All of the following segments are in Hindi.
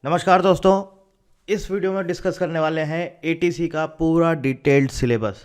नमस्कार दोस्तों, इस वीडियो में डिस्कस करने वाले हैं एटीसी का पूरा detailed syllabus.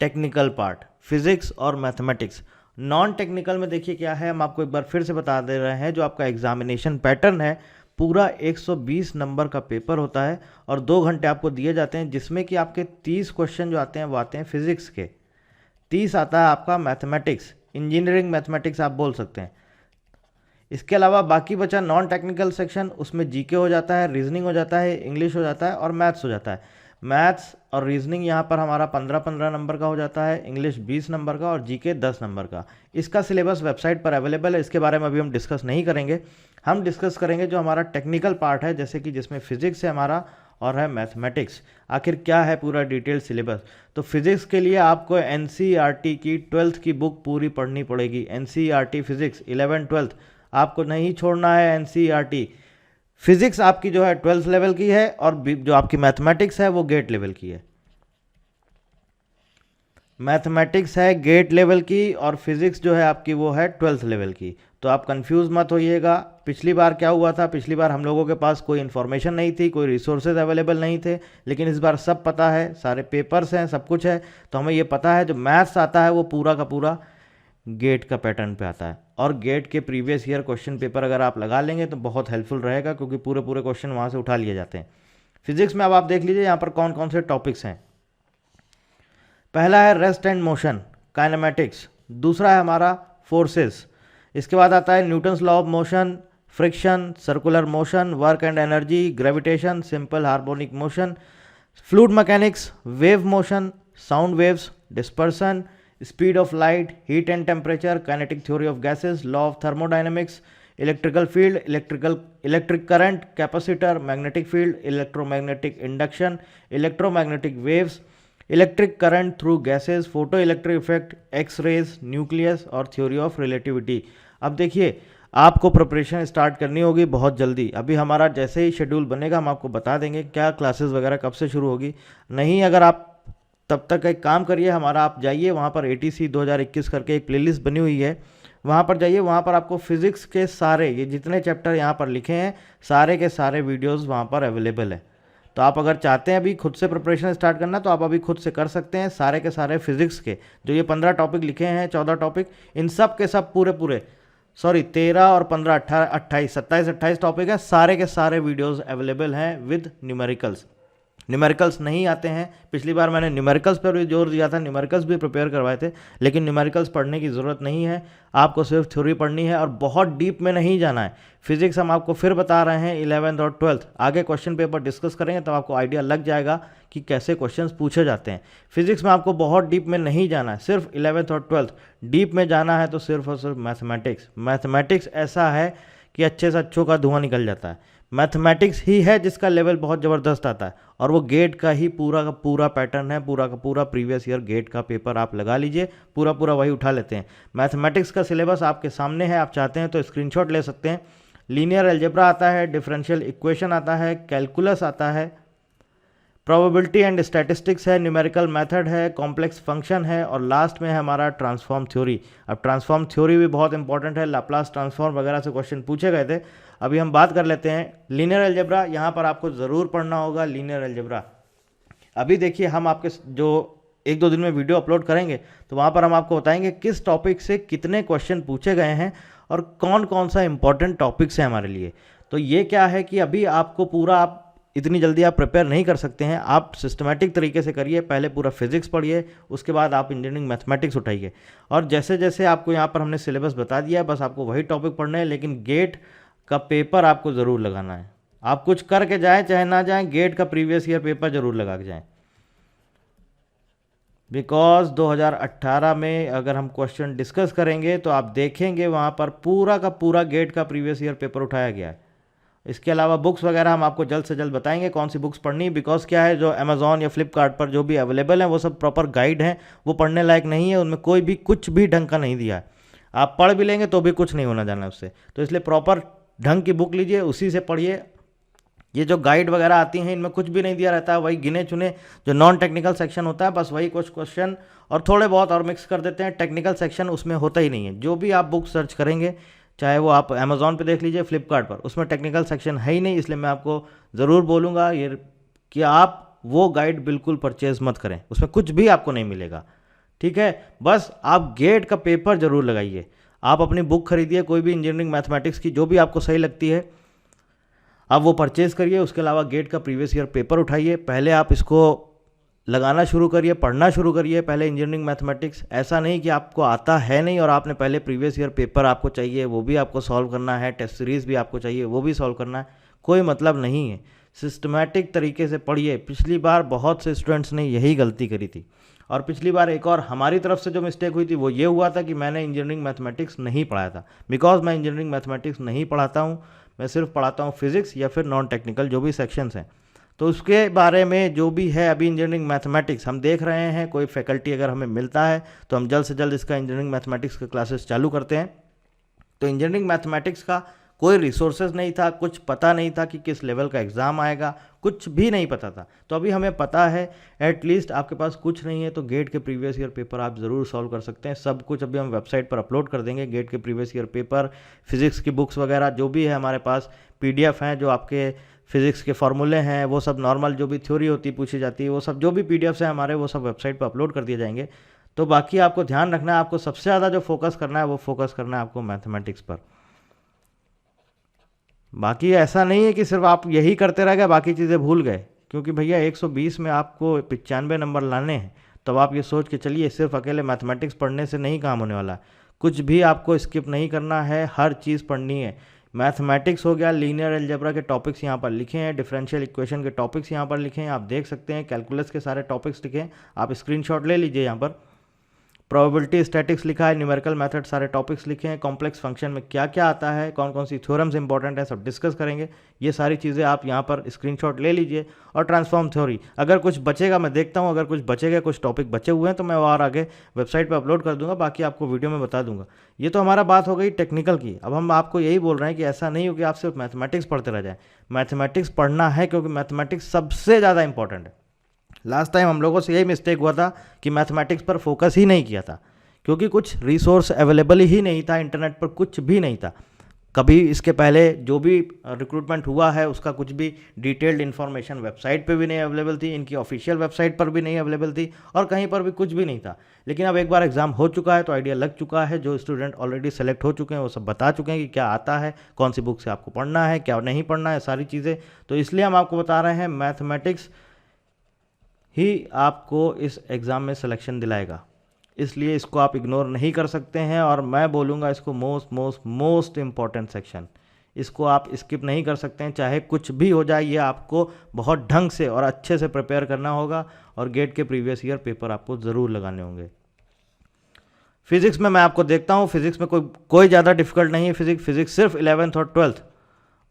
Technical part, physics और मैथमेटिक्स। नॉन टेक्निकल में देखिए क्या है, हम आपको एक बार फिर से बता दे रहे हैं। जो आपका एग्जामिनेशन पैटर्न है, पूरा 120 नंबर का पेपर होता है और 2 घंटे आपको दिए जाते हैं, जिसमें कि आपके 30 क्वेश्चन जो आते हैं वो आते हैं फिजिक्स के, 30 आता है आपका मैथमेटिक्स, इंजीनियरिंग मैथमेटिक्स आप बोल सकते हैं। इसके अलावा बाकी बचा नॉन टेक्निकल सेक्शन, उसमें जीके हो जाता है, रीजनिंग हो जाता है, इंग्लिश हो जाता है और मैथ्स हो जाता है। मैथ्स और रीजनिंग यहाँ पर हमारा 15-15 नंबर का हो जाता है, इंग्लिश 20 नंबर का और जीके 10 नंबर का। इसका सिलेबस वेबसाइट पर अवेलेबल है, इसके बारे में अभी हम डिस्कस नहीं करेंगे। हम डिस्कस करेंगे जो हमारा टेक्निकल पार्ट है, जैसे कि जिसमें फिजिक्स है हमारा और है मैथमेटिक्स। आखिर क्या है पूरा डिटेल सिलेबस। तो फिजिक्स के लिए आपको एनसीईआरटी की 12th की बुक पूरी पढ़नी पड़ेगी। एनसीईआरटी फिजिक्स 11-12 आपको नहीं छोड़ना है। एनसीईआरटी फिजिक्स आपकी जो है 12th लेवल की है और जो आपकी मैथमेटिक्स है वो गेट लेवल की है। मैथमेटिक्स है गेट लेवल की और फिजिक्स जो है आपकी वो है 12th लेवल की। तो आप कंफ्यूज मत होइएगा। पिछली बार क्या हुआ था, पिछली बार हम लोगों के पास कोई इन्फॉर्मेशन नहीं थी, कोई रिसोर्सेज अवेलेबल नहीं थे, लेकिन इस बार सब पता है, सारे पेपर्स हैं, सब कुछ है। तो हमें ये पता है जो मैथ्स आता है वो पूरा का पूरा गेट का पैटर्न पे आता है। और गेट के प्रीवियस ईयर क्वेश्चन पेपर अगर आप लगा लेंगे तो बहुत हेल्पफुल रहेगा, क्योंकि पूरे पूरे क्वेश्चन वहाँ से उठा लिए जाते हैं। फिजिक्स में अब आप देख लीजिए यहाँ पर कौन कौन से टॉपिक्स हैं। पहला है रेस्ट एंड मोशन, काइनेमेटिक्स। दूसरा है हमारा फोर्सेस। इसके बाद आता है Newton's law of motion, friction, circular motion, work and energy, gravitation, simple harmonic motion, fluid mechanics, wave motion, sound waves, dispersion, speed of light, heat and temperature, kinetic theory of gases, law of thermodynamics, electrical field, electric current, capacitor, magnetic field, electromagnetic induction, electromagnetic waves, electric current through gases, photo electric effect, X rays, nucleus और थ्योरी ऑफ रिलेटिविटी। अब देखिए, आपको प्रिपरेशन स्टार्ट करनी होगी बहुत जल्दी। अभी हमारा जैसे ही शेड्यूल बनेगा हम आपको बता देंगे क्या क्लासेस वगैरह कब से शुरू होगी। नहीं, अगर आप तब तक एक काम करिए, हमारा आप जाइए वहाँ पर एटीसी 2021 करके एक प्लेलिस्ट बनी हुई है, वहाँ पर जाइए। वहाँ पर आपको फिजिक्स के सारे, ये जितने चैप्टर यहाँ पर लिखे हैं, सारे के सारे वीडियोस वहाँ पर अवेलेबल है। तो आप अगर चाहते हैं अभी खुद से प्रिपरेशन स्टार्ट करना, तो आप अभी खुद से कर सकते हैं। सारे के सारे फिजिक्स के जो ये 15 टॉपिक लिखे हैं, 14 टॉपिक, इन सब के सब पूरे पूरे 13 और 15, 18, 28, 27, 28 टॉपिक है। सारे के सारे वीडियोस अवेलेबल हैं विद न्यूमेरिकल्स। न्यूमेरिकल्स नहीं आते हैं, पिछली बार मैंने न्यूमेरिकल्स पर भी जोर दिया था, न्यूमेरिकल्स भी प्रिपेयर करवाए थे, लेकिन न्यूमेरिकल्स पढ़ने की ज़रूरत नहीं है। आपको सिर्फ थ्योरी पढ़नी है और बहुत डीप में नहीं जाना है। फिजिक्स हम आपको फिर बता रहे हैं 11th और 12th, आगे क्वेश्चन पेपर डिस्कस करेंगे तब आपको आइडिया लग जाएगा कि कैसे क्वेश्चंस पूछे जाते हैं। फिजिक्स में आपको बहुत डीप में नहीं जाना है, सिर्फ 11th और 12th। डीप में जाना है तो सिर्फ और सिर्फ मैथमेटिक्स। मैथमेटिक्स ऐसा है कि अच्छे से अच्छों का धुआं निकल जाता है। मैथमेटिक्स ही है जिसका लेवल बहुत ज़बरदस्त आता है, और वो गेट का ही पूरा का पूरा पैटर्न है। पूरा का पूरा प्रीवियस ईयर गेट का पेपर आप लगा लीजिए, पूरा पूरा वही उठा लेते हैं। मैथमेटिक्स का सिलेबस आपके सामने है, आप चाहते हैं तो स्क्रीनशॉट ले सकते हैं। लीनियर अलजेब्रा आता है, डिफरेंशियल इक्वेशन आता है, कैलकुलस आता है, प्रोबेबिलिटी एंड स्टैटिस्टिक्स है, न्यूमेरिकल मेथड है, कॉम्प्लेक्स फंक्शन है, और लास्ट में है हमारा ट्रांसफॉर्म थ्योरी। अब ट्रांसफॉर्म थ्योरी भी बहुत इंपॉर्टेंट है, लाप्लास ट्रांसफॉर्म वगैरह से क्वेश्चन पूछे गए थे। अभी हम बात कर लेते हैं लीनियर अलजेब्रा। यहाँ पर आपको ज़रूर पढ़ना होगा लीनियर अलजेब्रा। अभी देखिए, हम आपके जो 1-2 दिन में वीडियो अपलोड करेंगे तो वहाँ पर हम आपको बताएंगे किस टॉपिक से कितने क्वेश्चन पूछे गए हैं और कौन कौन सा इंपॉर्टेंट टॉपिक्स हैं हमारे लिए। तो ये क्या है कि अभी आपको पूरा, आप इतनी जल्दी आप प्रिपेयर नहीं कर सकते हैं। आप सिस्टमेटिक तरीके से करिए, पहले पूरा फिजिक्स पढ़िए, उसके बाद आप इंजीनियरिंग मैथमेटिक्स उठाइए। और जैसे जैसे आपको यहाँ पर हमने सिलेबस बता दिया है, बस आपको वही टॉपिक पढ़ने हैं, लेकिन गेट का पेपर आपको ज़रूर लगाना है। आप कुछ करके जाएँ चाहे ना जाएँ, गेट का प्रीवियस ईयर पेपर ज़रूर लगा के जाएँ। बिकॉज 2018 में अगर हम क्वेश्चन डिस्कस करेंगे तो आप देखेंगे वहाँ पर पूरा का पूरा गेट का प्रीवियस ईयर पेपर उठाया गया है। इसके अलावा बुक्स वगैरह हम आपको जल्द से जल्द बताएंगे कौन सी बुक्स पढ़नी। बिकॉज क्या है, जो अमेजॉन या फ्लिपकार्ट पर जो भी अवेलेबल हैं वो सब प्रॉपर गाइड हैं, वो पढ़ने लायक नहीं है, उनमें कोई भी कुछ भी ढंग का नहीं दिया है। आप पढ़ भी लेंगे तो भी कुछ नहीं होना जाना उससे। तो इसलिए प्रॉपर ढंग की बुक लीजिए, उसी से पढ़िए। ये जो गाइड वगैरह आती हैं इनमें कुछ भी नहीं दिया रहता है, वही गिने चुने जो नॉन टेक्निकल सेक्शन होता है, बस वही कुछ क्वेश्चन और थोड़े बहुत और मिक्स कर देते हैं। टेक्निकल सेक्शन उसमें होता ही नहीं है। जो भी आप बुक सर्च करेंगे चाहे वो आप अमेज़ॉन पे देख लीजिए, फ्लिपकार्ट पर, उसमें टेक्निकल सेक्शन है ही नहीं। इसलिए मैं आपको ज़रूर बोलूँगा ये कि आप वो गाइड बिल्कुल परचेज़ मत करें, उसमें कुछ भी आपको नहीं मिलेगा। ठीक है, बस आप गेट का पेपर ज़रूर लगाइए। आप अपनी बुक खरीदिए कोई भी इंजीनियरिंग मैथमेटिक्स की, जो भी आपको सही लगती है आप वो परचेज़ करिए। उसके अलावा गेट का प्रीवियस ईयर पेपर उठाइए, पहले आप इसको लगाना शुरू करिए, पढ़ना शुरू करिए पहले इंजीनियरिंग मैथमेटिक्स। ऐसा नहीं कि आपको आता है नहीं और आपने पहले प्रीवियस ईयर पेपर आपको चाहिए वो भी आपको सॉल्व करना है, टेस्ट सीरीज़ भी आपको चाहिए वो भी सॉल्व करना है, कोई मतलब नहीं है। सिस्टमैटिक तरीके से पढ़िए। पिछली बार बहुत से स्टूडेंट्स ने यही गलती करी थी, और पिछली बार एक और हमारी तरफ से जो मिस्टेक हुई थी वो ये हुआ था कि मैंने इंजीनियरिंग मैथमेटिक्स नहीं पढ़ाया था। बिकॉज मैं इंजीनियरिंग मैथमेटिक्स नहीं पढ़ाता हूँ, मैं सिर्फ पढ़ाता हूँ फिजिक्स या फिर नॉन टेक्निकल जो भी सेक्शंस हैं। तो उसके बारे में जो भी है अभी इंजीनियरिंग मैथमेटिक्स हम देख रहे हैं, कोई फैकल्टी अगर हमें मिलता है तो हम जल्द से जल्द इसका इंजीनियरिंग मैथमेटिक्स के क्लासेस चालू करते हैं। तो इंजीनियरिंग मैथमेटिक्स का कोई रिसोर्सेज नहीं था, कुछ पता नहीं था कि किस लेवल का एग्ज़ाम आएगा, कुछ भी नहीं पता था। तो अभी हमें पता है, एटलीस्ट आपके पास कुछ नहीं है तो गेट के प्रीवियस ईयर पेपर आप ज़रूर सॉल्व कर सकते हैं। सब कुछ अभी हम वेबसाइट पर अपलोड कर देंगे, गेट के प्रीवियस ईयर पेपर, फिजिक्स की बुक्स वगैरह जो भी है हमारे पास, पीडीएफ हैं जो आपके फिजिक्स के फॉर्मूले हैं, वो सब नॉर्मल जो भी थ्योरी होती पूछी जाती है, वो सब जो भी पीडीएफ्स हैं हमारे, वो सब वेबसाइट पर अपलोड कर दिए जाएंगे। तो बाकी आपको ध्यान रखना है, आपको सबसे ज़्यादा जो फोकस करना है वो फोकस करना है आपको मैथमेटिक्स पर। बाकी ऐसा नहीं है कि सिर्फ आप यही करते रह गए बाकी चीज़ें भूल गए, क्योंकि भैया 120 में आपको 95 नंबर लाने हैं। तब आप ये सोच के चलिए सिर्फ अकेले मैथमेटिक्स पढ़ने से नहीं काम होने वाला, कुछ भी आपको स्किप नहीं करना है, हर चीज़ पढ़नी है। मैथमेटिक्स हो गया, लीनियर अलजेब्रा के टॉपिक्स यहाँ पर लिखे हैं, डिफरेंशियल इक्वेशन के टॉपिक्स यहाँ पर लिखे हैं, आप देख सकते हैं, कैलकुलस के सारे टॉपिक्स लिखे हैं, आप स्क्रीनशॉट ले लीजिए। यहाँ पर प्रोबेबिलिटी स्टैटिक्स लिखा है, न्यूमेरिकल मेथड सारे टॉपिक्स लिखे हैं, कॉम्प्लेक्स फंक्शन में क्या क्या आता है, कौन कौन सी थ्योरम्स इंपॉर्टेंट है, सब डिस्कस करेंगे। ये सारी चीज़ें आप यहाँ पर स्क्रीनशॉट ले लीजिए। और ट्रांसफॉर्म थ्योरी अगर कुछ बचेगा, मैं देखता हूँ अगर कुछ बचेगा, कुछ टॉपिक बचे हुए हैं तो मैं और आगे वेबसाइट पर अपलोड कर दूंगा, बाकी आपको वीडियो में बता दूंगा। ये तो हमारा बात हो गई टेक्निकल की। अब हम आपको यही बोल रहे हैं कि ऐसा नहीं हो कि आप सिर्फ मैथमेटिक्स पढ़ते रह जाए, मैथमेटिक्स पढ़ना है क्योंकि मैथमेटिक्स सबसे ज़्यादा इंपॉर्टेंट है। लास्ट टाइम हम लोगों से यही मिस्टेक हुआ था कि मैथमेटिक्स पर फोकस ही नहीं किया था, क्योंकि कुछ रिसोर्स अवेलेबल ही नहीं था, इंटरनेट पर कुछ भी नहीं था। कभी इसके पहले जो भी रिक्रूटमेंट हुआ है उसका कुछ भी डिटेल्ड इन्फॉर्मेशन वेबसाइट पे भी नहीं अवेलेबल थी, इनकी ऑफिशियल वेबसाइट पर भी नहीं अवेलेबल थी, और कहीं पर भी कुछ भी नहीं था। लेकिन अब एक बार एग्जाम हो चुका है तो आइडिया लग चुका है, जो स्टूडेंट ऑलरेडी सेलेक्ट हो चुके हैं वो सब बता चुके हैं कि क्या आता है, कौन सी बुक से आपको पढ़ना है, क्या नहीं पढ़ना है, सारी चीज़ें। तो इसलिए हम आपको बता रहे हैं मैथमेटिक्स ही आपको इस एग्ज़ाम में सिलेक्शन दिलाएगा, इसलिए इसको आप इग्नोर नहीं कर सकते हैं। और मैं बोलूँगा इसको most most most important section, इसको आप स्किप नहीं कर सकते हैं, चाहे कुछ भी हो जाए। ये आपको बहुत ढंग से और अच्छे से प्रिपेयर करना होगा, और गेट के प्रीवियस ईयर पेपर आपको ज़रूर लगाने होंगे। फिजिक्स में मैं आपको देखता हूँ, फिजिक्स में कोई ज़्यादा डिफिकल्ट नहीं है। फिजिक्स सिर्फ 11th और 12th,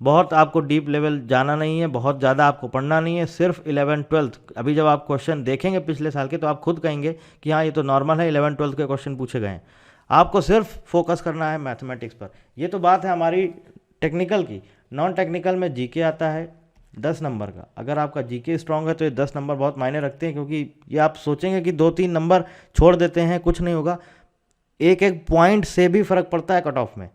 बहुत आपको डीप लेवल जाना नहीं है, बहुत ज़्यादा आपको पढ़ना नहीं है, सिर्फ 11th-12th। अभी जब आप क्वेश्चन देखेंगे पिछले साल के तो आप खुद कहेंगे कि हाँ ये तो नॉर्मल है, 11th-12th के क्वेश्चन पूछे गए हैं। आपको सिर्फ फोकस करना है मैथमेटिक्स पर। ये तो बात है हमारी टेक्निकल की। नॉन टेक्निकल में जीके आता है 10 नंबर का। अगर आपका जीके स्ट्रांग है तो ये 10 नंबर बहुत मायने रखते हैं, क्योंकि ये आप सोचेंगे कि 2-3 नंबर छोड़ देते हैं, कुछ नहीं होगा, एक एक पॉइंट से भी फ़र्क पड़ता है कट ऑफ में।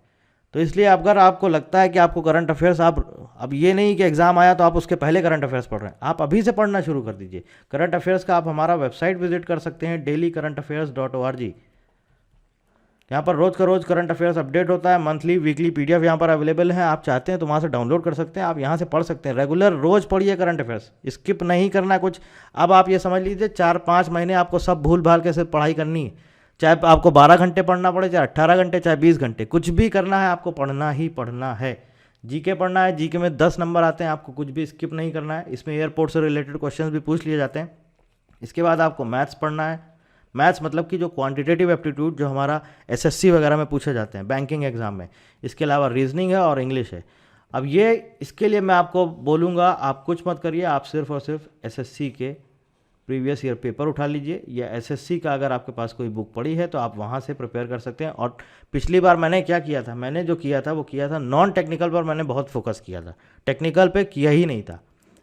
तो इसलिए अगर आपको लगता है कि आपको करंट अफेयर्स, आप अब ये नहीं कि एग्ज़ाम आया तो आप उसके पहले करंट अफेयर्स पढ़ रहे हैं, आप अभी से पढ़ना शुरू कर दीजिए। करंट अफेयर्स का आप हमारा वेबसाइट विजिट कर सकते हैं, dailycurrentaffairs.org। यहाँ पर रोज़ का रोज़ करंट अफेयर्स अपडेट होता है, मंथली वीकली पीडीएफ यहाँ पर अवेलेबल है। आप चाहते हैं तो वहाँ से डाउनलोड कर सकते हैं, आप यहाँ से पढ़ सकते हैं। रेगुलर रोज़ पढ़िए करंट अफेयर्स, स्किप नहीं करना कुछ। अब आप ये समझ लीजिए 4-5 महीने आपको सब भूल भाल के सिर्फ पढ़ाई करनी है, चाहे आपको 12 घंटे पढ़ना पड़े, चाहे 18 घंटे, चाहे 20 घंटे, कुछ भी करना है, आपको पढ़ना ही पढ़ना है। जीके पढ़ना है, जीके में 10 नंबर आते हैं, आपको कुछ भी स्किप नहीं करना है। इसमें एयरपोर्ट से रिलेटेड क्वेश्चंस भी पूछ लिए जाते हैं। इसके बाद आपको मैथ्स पढ़ना है। मैथ्स मतलब कि जो क्वांटिटेटिव एप्टीट्यूड जो हमारा एसएससी वगैरह में पूछे जाते हैं बैंकिंग एग्जाम में। इसके अलावा रीजनिंग है और इंग्लिश है। अब ये इसके लिए मैं आपको बोलूँगा, आप कुछ मत करिए, आप सिर्फ और सिर्फ एसएससी के प्रीवियस ईयर पेपर उठा लीजिए, या एसएससी का अगर आपके पास कोई बुक पड़ी है तो आप वहाँ से प्रिपेयर कर सकते हैं। और पिछली बार मैंने क्या किया था, मैंने जो किया था वो किया था नॉन टेक्निकल पर मैंने बहुत फोकस किया था, टेक्निकल पे किया ही नहीं था।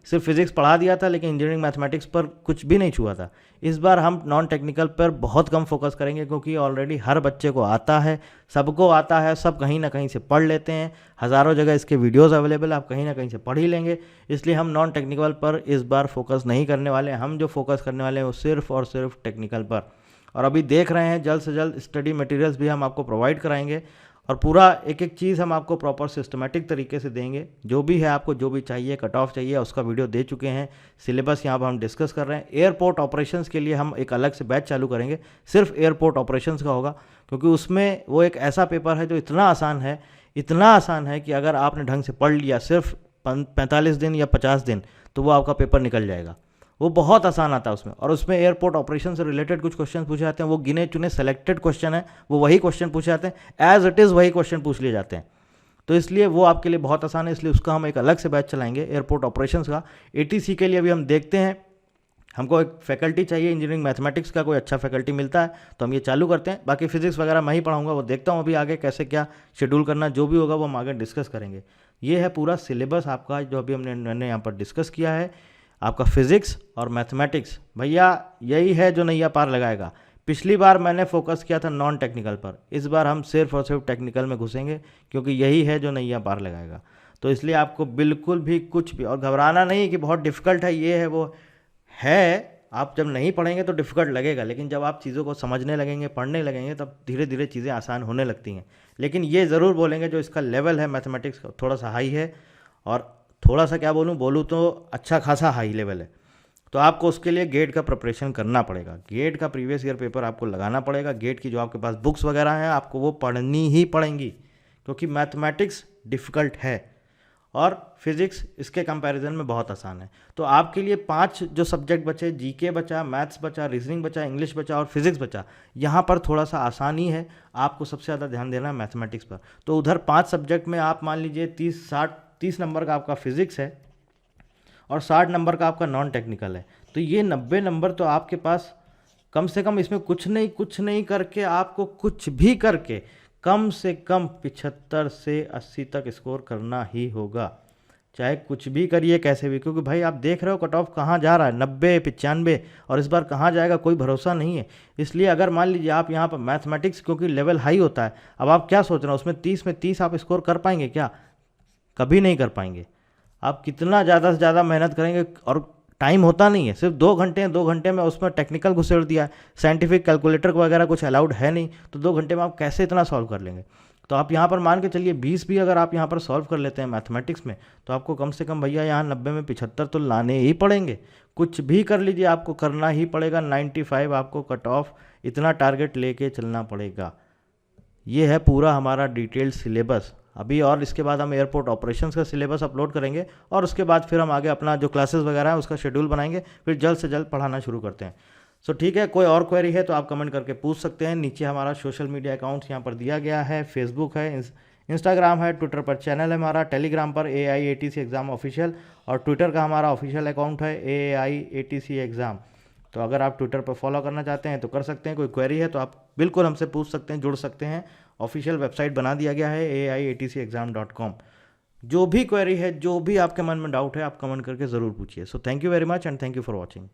सिर्फ फिजिक्स पढ़ा दिया था लेकिन इंजीनियरिंग मैथमेटिक्स पर कुछ भी नहीं छुआ था। इस बार हम नॉन टेक्निकल पर बहुत कम फोकस करेंगे क्योंकि ऑलरेडी हर बच्चे को आता है, सबको आता है, सब कहीं ना कहीं से पढ़ लेते हैं, हज़ारों जगह इसके वीडियोज़ अवेलेबल, आप कहीं ना कहीं से पढ़ ही लेंगे। इसलिए हम नॉन टेक्निकल पर इस बार फोकस नहीं करने वाले। हम जो फोकस करने वाले हैं वो सिर्फ और सिर्फ टेक्निकल पर। और अभी देख रहे हैं जल्द से जल्द स्टडी मटेरियल्स भी हम आपको प्रोवाइड कराएंगे और पूरा एक एक चीज़ हम आपको प्रॉपर सिस्टमेटिक तरीके से देंगे। जो भी है आपको जो भी चाहिए, कट ऑफ चाहिए, उसका वीडियो दे चुके हैं। सिलेबस यहाँ पर हम डिस्कस कर रहे हैं। एयरपोर्ट ऑपरेशंस के लिए हम एक अलग से बैच चालू करेंगे, सिर्फ एयरपोर्ट ऑपरेशंस का होगा, क्योंकि उसमें वो एक ऐसा पेपर है जो इतना आसान है कि अगर आपने ढंग से पढ़ लिया सिर्फ 45 दिन या 50 दिन तो वो आपका पेपर निकल जाएगा। वो बहुत आसान आता है उसमें। और उसमें एयरपोर्ट ऑपरेशन से रिलेटेड कुछ क्वेश्चन पूछे जाते हैं, वो गिने चुने सेलेक्टेड क्वेश्चन है, वो वही क्वेश्चन पूछे जाते हैं, एज इट इज़ वही क्वेश्चन पूछ लिए जाते हैं। तो इसलिए वो आपके लिए बहुत आसान है, इसलिए उसका हम एक अलग से बैच चलाएंगे एयरपोर्ट ऑपरेशंस का। एटीसी के लिए अभी हम देखते हैं, हमको एक फैकल्टी चाहिए, इंजीनियरिंग मैथमेटिक्स का कोई अच्छा फैकल्टी मिलता है तो हम ये चालू करते हैं। बाकी फिजिक्स वगैरह मैं ही पढ़ाऊंगा, वो देखता हूँ अभी आगे कैसे क्या शेड्यूल करना, जो भी होगा वो हम आगे डिस्कस करेंगे। ये है पूरा सिलेबस आपका जो अभी मैंने यहाँ पर डिस्कस किया है। आपका फिजिक्स और मैथमेटिक्स भैया यही है जो नैया पार लगाएगा। पिछली बार मैंने फोकस किया था नॉन टेक्निकल पर, इस बार हम सिर्फ और सिर्फ टेक्निकल में घुसेंगे क्योंकि यही है जो नैया पार लगाएगा। तो इसलिए आपको बिल्कुल भी कुछ भी और घबराना नहीं कि बहुत डिफ़िकल्ट है, ये है वो है। आप जब नहीं पढ़ेंगे तो डिफ़िकल्ट लगेगा, लेकिन जब आप चीज़ों को समझने लगेंगे, पढ़ने लगेंगे, तब धीरे धीरे चीज़ें आसान होने लगती हैं। लेकिन ये ज़रूर बोलेंगे जो इसका लेवल है मैथमेटिक्स का थोड़ा सा हाई है, और थोड़ा सा क्या बोलूँ तो अच्छा खासा हाई लेवल है। तो आपको उसके लिए गेट का प्रिपरेशन करना पड़ेगा, गेट का प्रीवियस ईयर पेपर आपको लगाना पड़ेगा। गेट की जो आपके पास बुक्स वगैरह हैं आपको वो पढ़नी ही पड़ेंगी, क्योंकि मैथमेटिक्स डिफ़िकल्ट है और फिज़िक्स इसके कंपैरिजन में बहुत आसान है। तो आपके लिए 5 जो सब्जेक्ट बचे, जीके बचा, मैथ्स बचा, रीजनिंग बचा, इंग्लिश बचा और फिजिक्स बचा, यहाँ पर थोड़ा सा आसानी है। आपको सबसे ज़्यादा ध्यान देना है मैथमेटिक्स पर। तो उधर 5 सब्जेक्ट में आप मान लीजिए 30 नंबर का आपका फिजिक्स है और 60 नंबर का आपका नॉन टेक्निकल है, तो ये 90 नंबर तो आपके पास कम से कम, इसमें कुछ नहीं करके, आपको कुछ भी करके कम से कम 75 से 80 तक स्कोर करना ही होगा। चाहे कुछ भी करिए कैसे भी, क्योंकि भाई आप देख रहे हो कट ऑफ कहाँ जा रहा है, 90, 95, और इस बार कहाँ जाएगा कोई भरोसा नहीं है। इसलिए अगर मान लीजिए आप यहाँ पर मैथमेटिक्स क्योंकि लेवल हाई होता है, अब आप क्या सोच रहे हो उसमें 30 में 30 आप स्कोर कर पाएंगे क्या? कभी नहीं कर पाएंगे। आप कितना ज़्यादा से ज़्यादा मेहनत करेंगे, और टाइम होता नहीं है, सिर्फ 2 घंटे हैं, 2 घंटे में उसमें टेक्निकल घुसेड़ दिया है, साइंटिफिक कैलकुलेटर वगैरह कुछ अलाउड है नहीं, तो 2 घंटे में आप कैसे इतना सॉल्व कर लेंगे? तो आप यहाँ पर मान के चलिए 20 भी अगर आप यहाँ पर सॉल्व कर लेते हैं मैथमेटिक्स में, तो आपको कम से कम भैया यहाँ 90 में 75 तो लाने ही पड़ेंगे। कुछ भी कर लीजिए, आपको करना ही पड़ेगा। 95 आपको कट ऑफ, इतना टारगेट लेके चलना पड़ेगा। ये है पूरा हमारा डिटेल्ड सिलेबस अभी। और इसके बाद हम एयरपोर्ट ऑपरेशंस का सिलेबस अपलोड करेंगे और उसके बाद फिर हम आगे अपना जो क्लासेस वगैरह है उसका शेड्यूल बनाएंगे, फिर जल्द से जल्द पढ़ाना शुरू करते हैं। सो ठीक है, कोई और क्वेरी है तो आप कमेंट करके पूछ सकते हैं। नीचे हमारा सोशल मीडिया अकाउंट्स यहाँ पर दिया गया है, फेसबुक है, इंस्टाग्राम है, ट्विटर पर चैनल है हमारा, टेलीग्राम पर AIATC एग्ज़ाम ऑफिशियल, और ट्विटर का हमारा ऑफिशियल अकाउंट है AIATC एग्ज़ाम। तो अगर आप ट्विटर पर फॉलो करना चाहते हैं तो कर सकते हैं। कोई क्वेरी है तो आप बिल्कुल हमसे पूछ सकते हैं, जुड़ सकते हैं। ऑफिशियल वेबसाइट बना दिया गया है AIATCexam.com। जो भी क्वेरी है, जो भी आपके मन में डाउट है, आप कमेंट करके ज़रूर पूछिए। So thank you very much and thank you for watching.